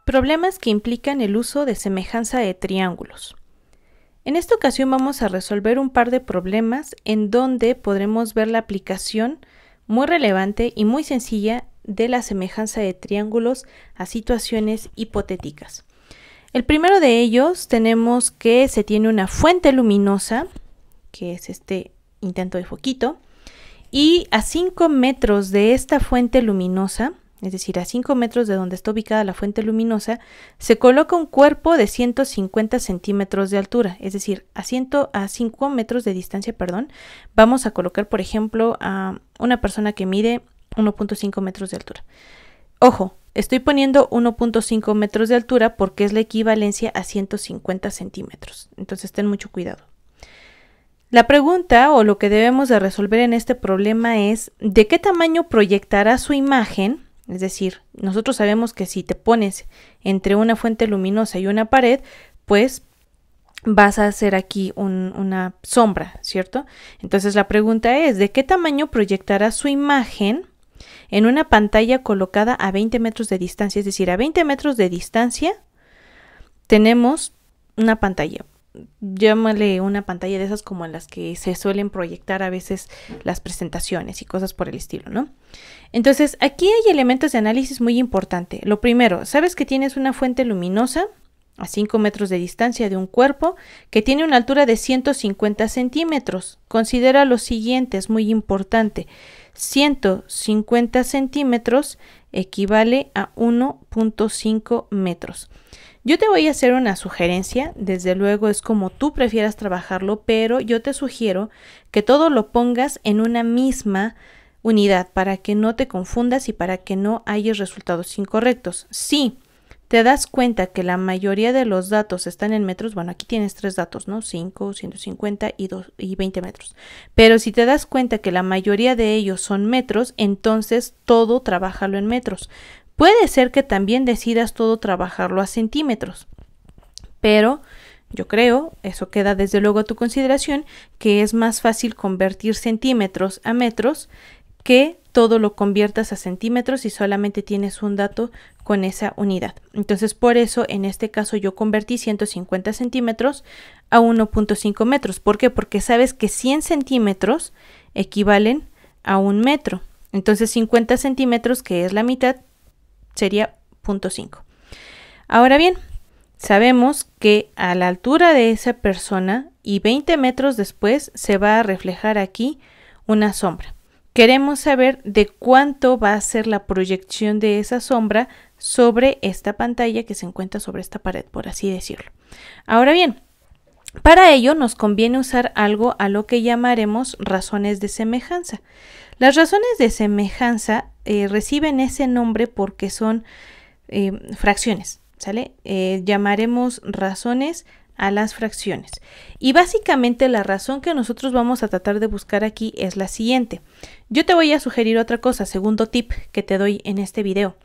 Problemas que implican el uso de semejanza de triángulos. En esta ocasión vamos a resolver un par de problemas en donde podremos ver la aplicación muy relevante y muy sencilla de la semejanza de triángulos a situaciones hipotéticas. El primero de ellos tenemos que se tiene una fuente luminosa, que es este intento de foquito, y a 5 metros de esta fuente luminosa, es decir, a 5 metros de donde está ubicada la fuente luminosa, se coloca un cuerpo de 150 centímetros de altura, es decir, a 5 metros de distancia, vamos a colocar, por ejemplo, a una persona que mide 1.5 metros de altura. Ojo, estoy poniendo 1.5 metros de altura porque es la equivalencia a 150 centímetros, entonces ten mucho cuidado. La pregunta o lo que debemos de resolver en este problema es ¿de qué tamaño proyectará su imagen? Es decir, nosotros sabemos que si te pones entre una fuente luminosa y una pared, pues vas a hacer aquí una sombra, ¿cierto? Entonces la pregunta es ¿de qué tamaño proyectará su imagen en una pantalla colocada a 20 metros de distancia? Es decir, a 20 metros de distancia tenemos una pantalla. Llámale una pantalla de esas como en las que se suelen proyectar a veces las presentaciones y cosas por el estilo, ¿no? Entonces, aquí hay elementos de análisis muy importantes. Lo primero, sabes que tienes una fuente luminosa a 5 metros de distancia de un cuerpo que tiene una altura de 150 centímetros. Considera lo siguiente, es muy importante. 150 centímetros equivale a 1.5 metros. Yo te voy a hacer una sugerencia, desde luego es como tú prefieras trabajarlo, pero yo te sugiero que todo lo pongas en una misma unidad para que no te confundas y para que no hayas resultados incorrectos. Si te das cuenta que la mayoría de los datos están en metros, bueno, aquí tienes 3 datos, ¿no? 5, 150 y 20 metros. Pero si te das cuenta que la mayoría de ellos son metros, entonces todo trabájalo en metros. Puede ser que también decidas todo trabajarlo a centímetros, pero yo creo, eso queda desde luego a tu consideración, que es más fácil convertir centímetros a metros que todo lo conviertas a centímetros y solamente tienes un dato con esa unidad. Entonces, por eso, en este caso, yo convertí 150 centímetros a 1.5 metros. ¿Por qué? Porque sabes que 100 centímetros equivalen a 1 metro. Entonces, 50 centímetros, que es la mitad, sería 0.5. Ahora bien, sabemos que a la altura de esa persona y 20 metros después se va a reflejar aquí una sombra. Queremos saber de cuánto va a ser la proyección de esa sombra sobre esta pantalla que se encuentra sobre esta pared, por así decirlo. Ahora bien, para ello nos conviene usar algo a lo que llamaremos razones de semejanza. Las razones de semejanza reciben ese nombre porque son fracciones, ¿sale? Llamaremos razones a las fracciones. Y básicamente la razón que nosotros vamos a tratar de buscar aquí es la siguiente. Yo te voy a sugerir otra cosa, segundo tip que te doy en este video.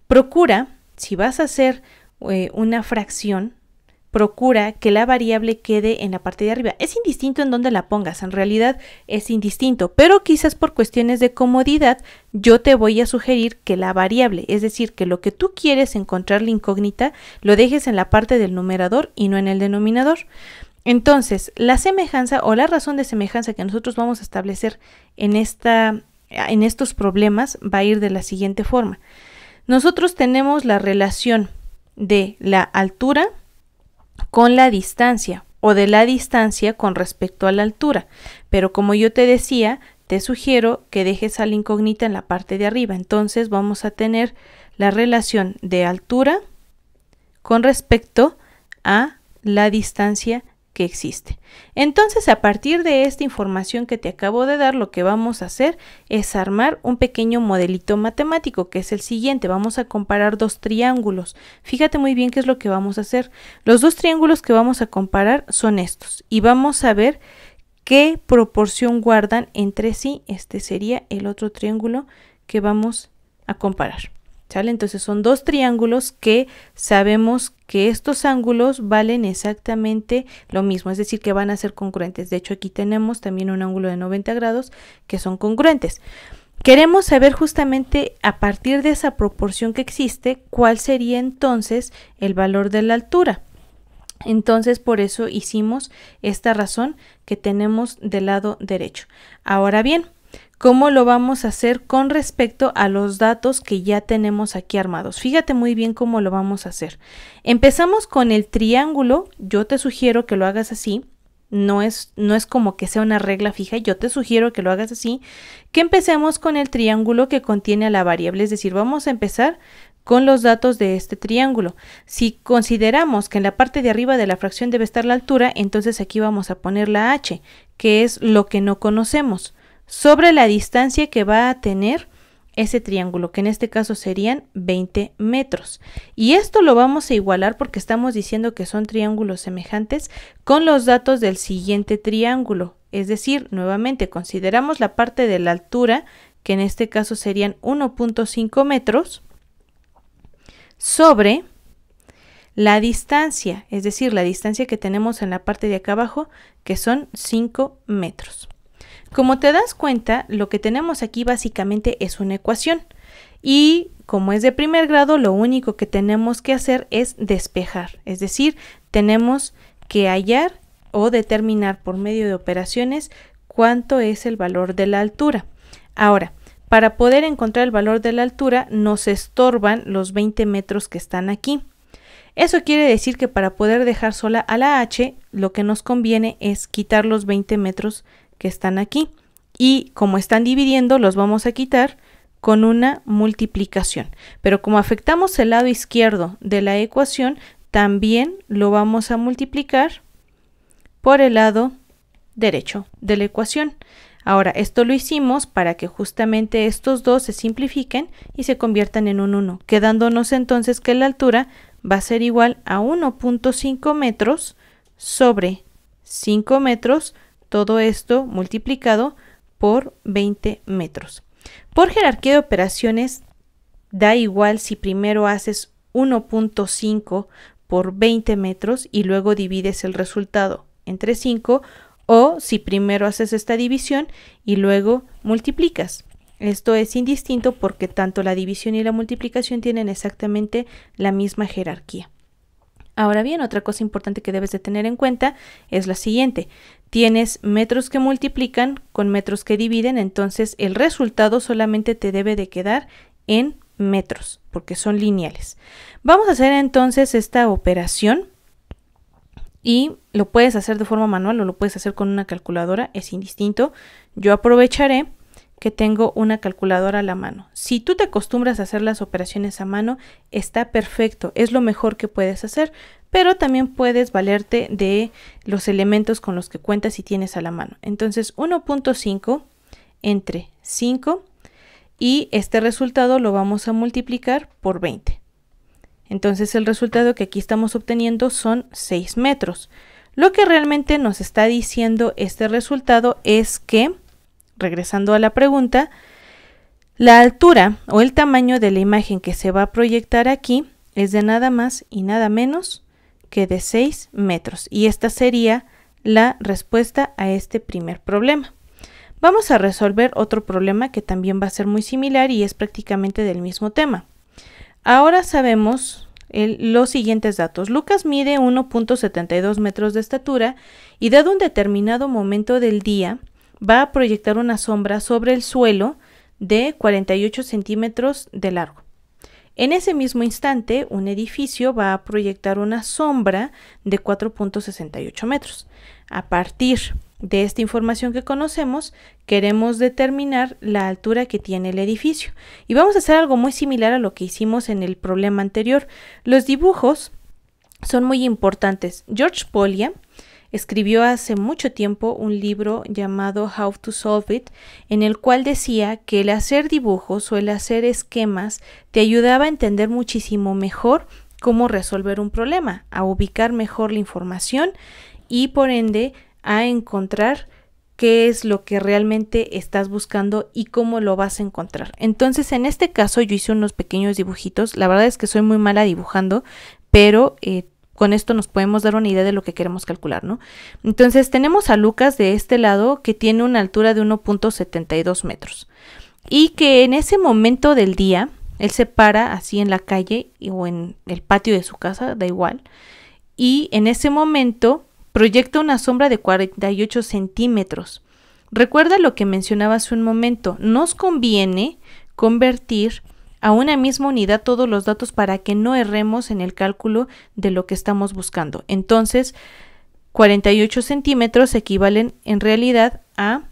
Procura, si vas a hacer una fracción, procura que la variable quede en la parte de arriba. Es indistinto en dónde la pongas, en realidad es indistinto, pero quizás por cuestiones de comodidad yo te voy a sugerir que la variable, es decir, que lo que tú quieres encontrar la incógnita, lo dejes en la parte del numerador y no en el denominador. Entonces, la semejanza o la razón de semejanza que nosotros vamos a establecer en estos problemas va a ir de la siguiente forma. Nosotros tenemos la relación de la altura con la distancia o de la distancia con respecto a la altura, pero como yo te decía, te sugiero que dejes a la incógnita en la parte de arriba. Entonces vamos a tener la relación de altura con respecto a la distancia que existe. Entonces, a partir de esta información que te acabo de dar, lo que vamos a hacer es armar un pequeño modelito matemático, que es el siguiente. Vamos a comparar dos triángulos. Fíjate muy bien qué es lo que vamos a hacer. Los dos triángulos que vamos a comparar son estos y vamos a ver qué proporción guardan entre sí. Este sería el otro triángulo que vamos a comparar. ¿Sale? Entonces son dos triángulos que sabemos que estos ángulos valen exactamente lo mismo, es decir, que van a ser congruentes. De hecho, aquí tenemos también un ángulo de 90 grados que son congruentes. Queremos saber justamente a partir de esa proporción que existe, cuál sería entonces el valor de la altura. Entonces por eso hicimos esta razón que tenemos del lado derecho. Ahora bien, ¿cómo lo vamos a hacer con respecto a los datos que ya tenemos aquí armados? Fíjate muy bien cómo lo vamos a hacer. Empezamos con el triángulo. Yo te sugiero que lo hagas así. No es como que sea una regla fija, yo te sugiero que lo hagas así, que empecemos con el triángulo que contiene a la variable, es decir, vamos a empezar con los datos de este triángulo. Si consideramos que en la parte de arriba de la fracción debe estar la altura, entonces aquí vamos a poner la h, que es lo que no conocemos, sobre la distancia que va a tener ese triángulo, que en este caso serían 20 metros. Y esto lo vamos a igualar porque estamos diciendo que son triángulos semejantes con los datos del siguiente triángulo. Es decir, nuevamente consideramos la parte de la altura, que en este caso serían 1.5 metros, sobre la distancia, es decir, la distancia que tenemos en la parte de acá abajo, que son 5 metros. Como te das cuenta, lo que tenemos aquí básicamente es una ecuación y como es de primer grado, lo único que tenemos que hacer es despejar, es decir, tenemos que hallar o determinar por medio de operaciones cuánto es el valor de la altura. Ahora, para poder encontrar el valor de la altura nos estorban los 20 metros que están aquí. Eso quiere decir que para poder dejar sola a la h, lo que nos conviene es quitar los 20 metros que están aquí y como están dividiendo los vamos a quitar con una multiplicación, pero como afectamos el lado izquierdo de la ecuación también lo vamos a multiplicar por el lado derecho de la ecuación. Ahora esto lo hicimos para que justamente estos dos se simplifiquen y se conviertan en un 1, quedándonos entonces que la altura va a ser igual a 1.5 metros sobre 5 metros, todo esto multiplicado por 20 metros. Por jerarquía de operaciones, da igual si primero haces 1.5 por 20 metros y luego divides el resultado entre 5, o si primero haces esta división y luego multiplicas. Esto es indistinto porque tanto la división y la multiplicación tienen exactamente la misma jerarquía. Ahora bien, otra cosa importante que debes de tener en cuenta es la siguiente. Tienes metros que multiplican con metros que dividen, entonces el resultado solamente te debe de quedar en metros, porque son lineales. Vamos a hacer entonces esta operación y lo puedes hacer de forma manual o lo puedes hacer con una calculadora, es indistinto. Yo aprovecharé que tengo una calculadora a la mano. Si tú te acostumbras a hacer las operaciones a mano, está perfecto, es lo mejor que puedes hacer, pero también puedes valerte de los elementos con los que cuentas y tienes a la mano. Entonces 1.5 entre 5 y este resultado lo vamos a multiplicar por 20. Entonces el resultado que aquí estamos obteniendo son 6 metros. Lo que realmente nos está diciendo este resultado es que, regresando a la pregunta, la altura o el tamaño de la imagen que se va a proyectar aquí es de nada más y nada menos que de 6 metros. Y esta sería la respuesta a este primer problema. Vamos a resolver otro problema que también va a ser muy similar y es prácticamente del mismo tema. Ahora sabemos los siguientes datos. Lucas mide 1.72 metros de estatura y dado un determinado momento del día, va a proyectar una sombra sobre el suelo de 48 centímetros de largo. En ese mismo instante, un edificio va a proyectar una sombra de 4.68 metros. A partir de esta información que conocemos, queremos determinar la altura que tiene el edificio. Y vamos a hacer algo muy similar a lo que hicimos en el problema anterior. Los dibujos son muy importantes. George Polya escribió hace mucho tiempo un libro llamado How to Solve It, en el cual decía que el hacer dibujos o el hacer esquemas te ayudaba a entender muchísimo mejor cómo resolver un problema, a ubicar mejor la información y por ende a encontrar qué es lo que realmente estás buscando y cómo lo vas a encontrar. Entonces, en este caso yo hice unos pequeños dibujitos. La verdad es que soy muy mala dibujando, pero con esto nos podemos dar una idea de lo que queremos calcular, ¿no? Entonces tenemos a Lucas de este lado que tiene una altura de 1.72 metros. y que en ese momento del día él se para así en la calle o en el patio de su casa, da igual, y en ese momento proyecta una sombra de 48 centímetros. Recuerda lo que mencionaba hace un momento, nos conviene convertir a una misma unidad todos los datos para que no erremos en el cálculo de lo que estamos buscando. Entonces, 48 centímetros equivalen en realidad a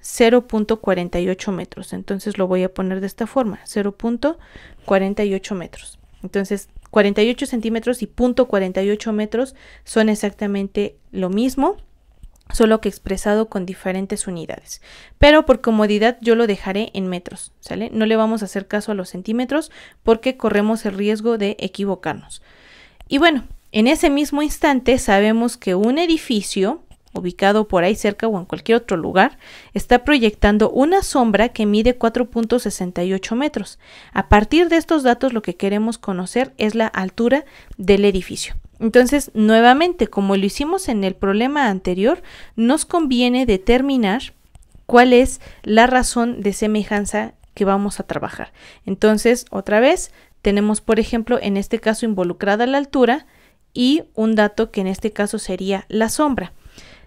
0.48 metros. Entonces lo voy a poner de esta forma, 0.48 metros. Entonces, 48 centímetros y 0.48 metros son exactamente lo mismo, solo que expresado con diferentes unidades. Pero por comodidad yo lo dejaré en metros, ¿sale? No le vamos a hacer caso a los centímetros porque corremos el riesgo de equivocarnos. Y bueno, en ese mismo instante sabemos que un edificio ubicado por ahí cerca o en cualquier otro lugar está proyectando una sombra que mide 4.68 metros. A partir de estos datos lo que queremos conocer es la altura del edificio. Entonces, nuevamente, como lo hicimos en el problema anterior, nos conviene determinar cuál es la razón de semejanza que vamos a trabajar. Entonces, otra vez, tenemos, por ejemplo, en este caso involucrada la altura y un dato que en este caso sería la sombra.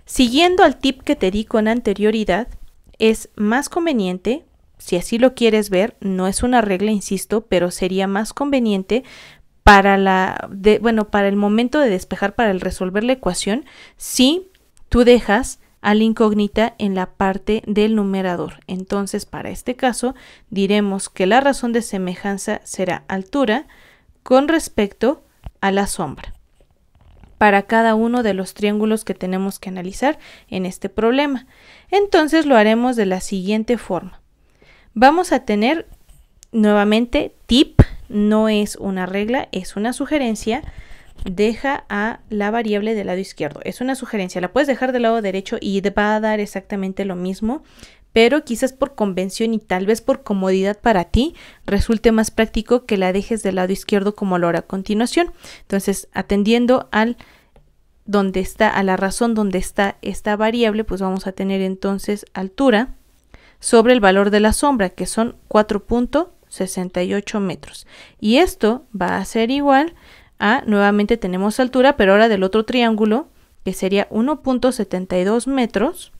Siguiendo al tip que te di con anterioridad, es más conveniente, si así lo quieres ver, no es una regla, insisto, pero sería más conveniente para el momento de despejar, para el resolver la ecuación, si tú dejas a la incógnita en la parte del numerador. Entonces, para este caso, diremos que la razón de semejanza será altura con respecto a la sombra para cada uno de los triángulos que tenemos que analizar en este problema. Entonces lo haremos de la siguiente forma. Vamos a tener nuevamente tip, no es una regla, es una sugerencia. Deja a la variable del lado izquierdo. Es una sugerencia, la puedes dejar del lado derecho y va a dar exactamente lo mismo, pero quizás por convención y tal vez por comodidad para ti resulte más práctico que la dejes del lado izquierdo como lo hará a continuación. Entonces, atendiendo a la razón donde está esta variable, pues vamos a tener entonces altura sobre el valor de la sombra, que son 4.68 metros. Y esto va a ser igual a, nuevamente tenemos altura, pero ahora del otro triángulo, que sería 1.72 metros,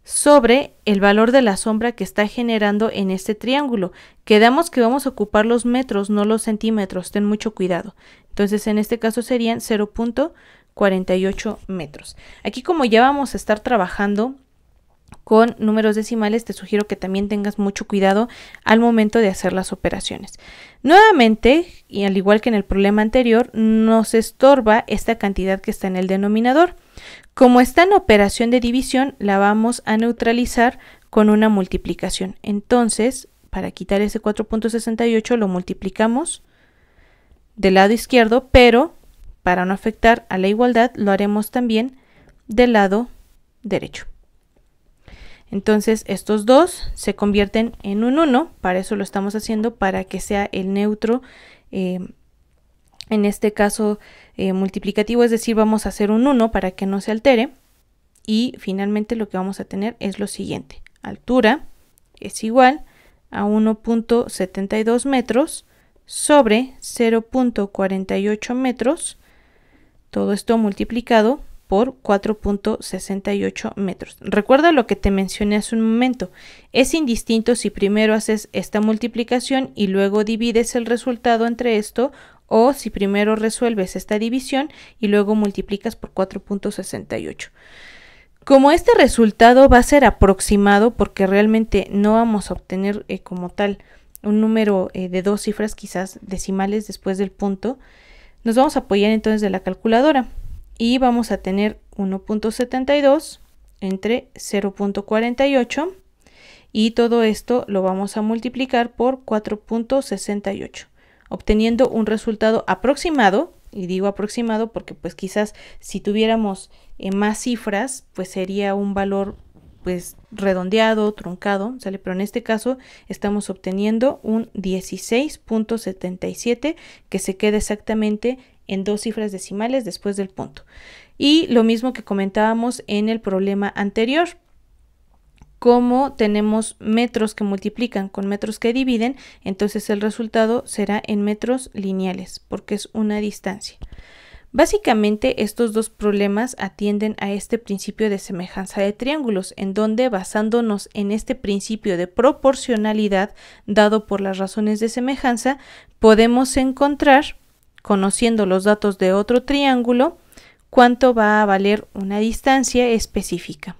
sobre el valor de la sombra que está generando en este triángulo. Quedamos que vamos a ocupar los metros, no los centímetros, ten mucho cuidado. Entonces en este caso serían 0.48 metros. Aquí, como ya vamos a estar trabajando con números decimales, te sugiero que también tengas mucho cuidado al momento de hacer las operaciones. Nuevamente, y al igual que en el problema anterior, nos estorba esta cantidad que está en el denominador. Como está en operación de división, la vamos a neutralizar con una multiplicación. Entonces, para quitar ese 4.68 lo multiplicamos del lado izquierdo, pero para no afectar a la igualdad lo haremos también del lado derecho. Entonces estos dos se convierten en un 1, para eso lo estamos haciendo, para que sea el neutro, en este caso multiplicativo, es decir, vamos a hacer un 1 para que no se altere. Y finalmente lo que vamos a tener es lo siguiente: altura es igual a 1.72 metros sobre 0.48 metros, todo esto multiplicado por 4.68 metros. Recuerda lo que te mencioné hace un momento. Es indistinto si primero haces esta multiplicación y luego divides el resultado entre esto, o si primero resuelves esta división y luego multiplicas por 4.68. Como este resultado va a ser aproximado, porque realmente no vamos a obtener como tal un número de dos cifras, quizás decimales después del punto, nos vamos a apoyar entonces de la calculadora. Y vamos a tener 1.72 entre 0.48 y todo esto lo vamos a multiplicar por 4.68, obteniendo un resultado aproximado. Y digo aproximado porque pues quizás si tuviéramos más cifras, pues sería un valor pues redondeado, truncado, ¿sale? Pero en este caso estamos obteniendo un 16.77 que se queda exactamente en dos cifras decimales después del punto. Y lo mismo que comentábamos en el problema anterior. como tenemos metros que multiplican con metros que dividen, entonces el resultado será en metros lineales, porque es una distancia. Básicamente, estos dos problemas atienden a este principio de semejanza de triángulos, en donde, basándonos en este principio de proporcionalidad dado por las razones de semejanza, podemos encontrar, conociendo los datos de otro triángulo, cuánto va a valer una distancia específica.